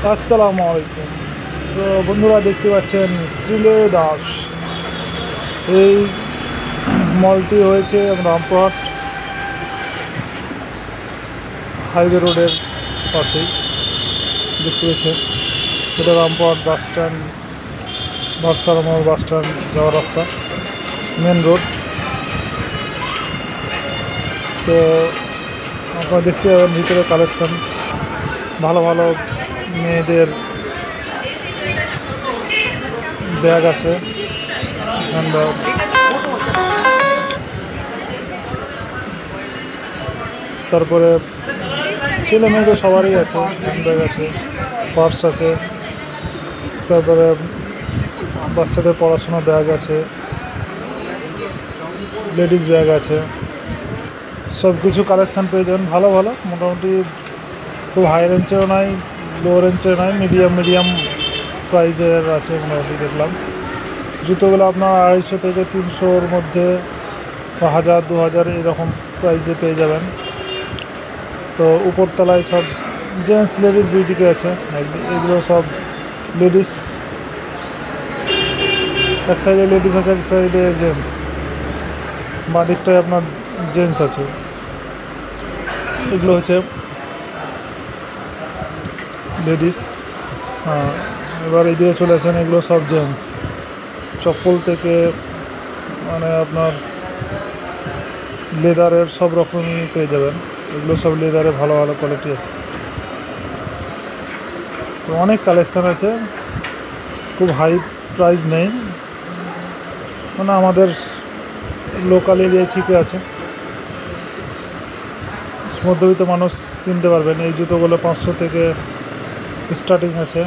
আসসালামু আলাইকুম। তো বন্ধুরা দেখতে পাচ্ছেন শ্রীলেদার্স, এই মলটি হয়েছে রামপুরহাট হাইওয়ে রোডের পাশেই। দেখতে পাচ্ছেন এটা Rampurhat bus stand, Bharsalmor bus stand যাওয়ার রাস্তা, মেন রোড। তো আপনারা দেখতে পাবেন ভিতরে কালেকশন, ভালো ভালো মেয়েদের ব্যাগ আছে, হ্যান্ডব্যাগ, তারপরে ছেলে মেয়েদের সবারই আছে, হ্যান্ডব্যাগ আছে, পার্স আছে, তারপরে বাচ্চাদের পড়াশোনার ব্যাগ আছে, লেডিস ব্যাগ আছে, সব কিছু কালেকশান পেয়ে যাবেন। ভালো ভালো, মোটামুটি খুব হাই রেঞ্জেও নাই, লো রেঞ্জেও নাই, মিডিয়াম প্রাইসের আছে মোটামুটি। দেখলাম জুতোগুলো আপনার 250 থেকে 300-র মধ্যে বা 1000-2000 এরকম প্রাইসে পেয়ে যাবেন। তো উপরতলায় সব জেন্টস লেডিস দুই দিকে আছে, এগুলো সব লেডিস, এক সাইডে লেডিস আছে, এক সাইডে জেন্টস, বাঁ দিকটায় আপনার জেন্টস আছে। এগুলো হচ্ছে লেডিস। এবার এদিকে চলে আসেন, এগুলো সব জেন্টস। চপ্পল থেকে মানে আপনার লেদারের সব রকমই পেয়ে যাবেন। এগুলো সব লেদারে ভালো ভালো কোয়ালিটি আছে, অনেক কালেকশান আছে, খুব হাই প্রাইস নেই, মানে আমাদের লোকাল এরিয়ায় ঠিকই আছে, মধ্যবিত্ত মানুষ কিনতে পারবেন। এই জুতোগুলো 500 থেকে স্টার্টিং আছে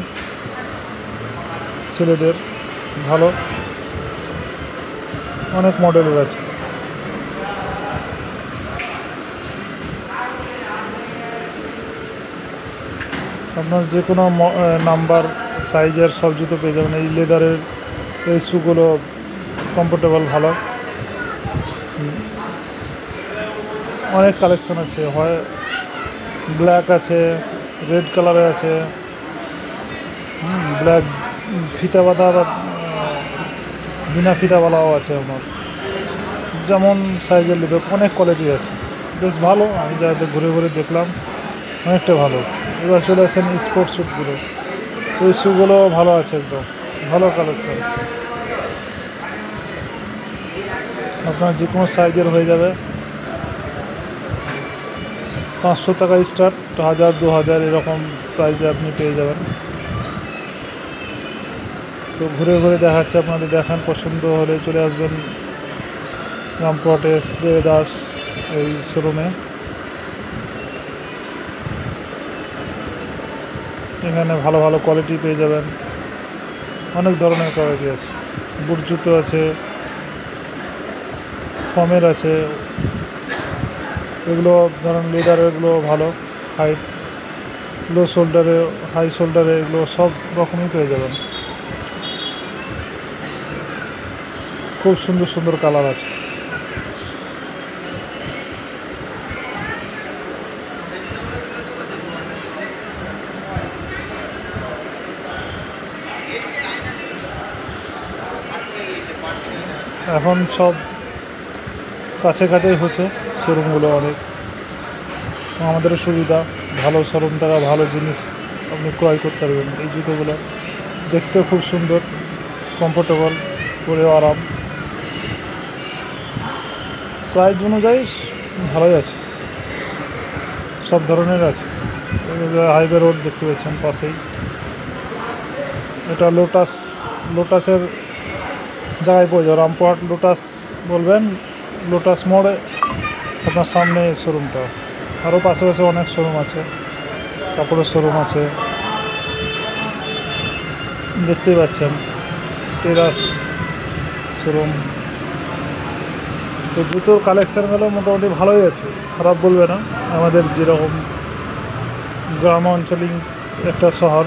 ছেলেদের, ভালো অনেক মডেলের আছে। আপনার যে কোনো নাম্বার সাইজের সব জুতো পেয়ে যাবেন। এই লেদারের এই শুগুলো কমফোর্টেবল, ভালো, অনেক কালেকশান আছে। হয় ব্ল্যাক আছে, রেড কালারের আছে, ব্ল্যাক ফিতা বাঁধা বা বিনা ফিতাওয়ালাও আছে আপনার, যেমন সাইজের নেবে, অনেক কোয়ালিটি আছে, বেশ ভালো। আমি যা ঘুরে ঘুরে দেখলাম অনেকটা ভালো। এবার চলে আসেন স্পোর্টস শ্যুটগুলো, এই শ্যুগুলো ভালো আছে, একদম ভালো কালেকশান, আপনার যে কোনো সাইজের হয়ে যাবে। 500 টাকা স্টার্ট, 1000-2000 এরকম প্রাইসে আপনি পেয়ে যাবেন। তো ঘুরে ঘুরে দেখাচ্ছে আপনাদের, দেখান, পছন্দ হলে চলে আসবেন রামপুরহাটে শ্রীলেদার্স এই শোরুমে। এখানে ভালো ভালো কোয়ালিটি পেয়ে যাবেন, অনেক ধরনের কোয়ালিটি আছে, বুট জুতো আছে, ফমের আছে, এগুলো ধরেন লেদারেরগুলো ভালো, হাইট, লো শোল্ডারে, হাই শোল্ডারে, এগুলো সব রকমই পেয়ে যাবেন। খুব সুন্দর সুন্দর কালার আছে। এখন সব কাছে কাছেই হচ্ছে শোরুমগুলো, অনেক আমাদেরও সুবিধা, ভালো শোরুম থাকা, ভালো জিনিস আপনি ক্রয় করতে পারবেন। এই জুতোগুলো দেখতেও খুব সুন্দর, কমফোর্টেবল, পরেও আরাম, প্রাইস অনুযায়ী ভালোই আছে, সব ধরনের আছে। হাইওয়ে রোড দেখতে পাচ্ছেন পাশেই, এটা লোটাসের জায়গায় পড়ে যাবে। রামপুরহাট লোটাস বলবেন, লোটাস মোড়ে আপনার সামনে শোরুমটা। আরও পাশাপাশি অনেক শোরুম আছে, কাপড়ের শোরুম আছে, দেখতেই পাচ্ছেন, টেরাস শোরুম। তো জুতোর কালেকশানগুলো মোটামুটি ভালোই আছে, খারাপ বলবে না। আমাদের যেরকম গ্রাম অঞ্চলিক একটা শহর,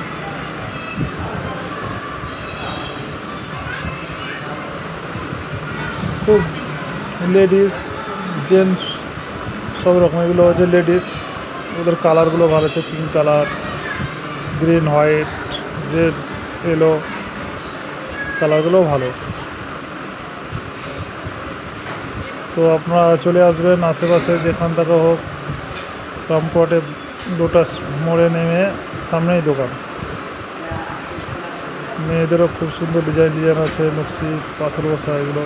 খুব লেডিস জেন্টস সব রকম। এগুলো হচ্ছে লেডিস, ওদের কালারগুলো ভালো আছে, pink colour, green, white, red, yellow কালারগুলোও ভালো। তো আপনারা চলে আসবেন আশেপাশে যেখান থেকে হোক, রামপুরহাটে লোটাস মোড়ে নেমে সামনেই দোকান। মেয়েদেরও খুব সুন্দর ডিজাইন আছে, নকশি, পাথর বসা, এগুলো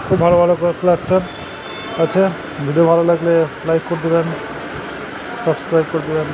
খুব ভালো ভালো কালেকশান আছে। ভিডিও ভালো লাগলে লাইক করে দেবেন, সাবস্ক্রাইব করে দেবেন।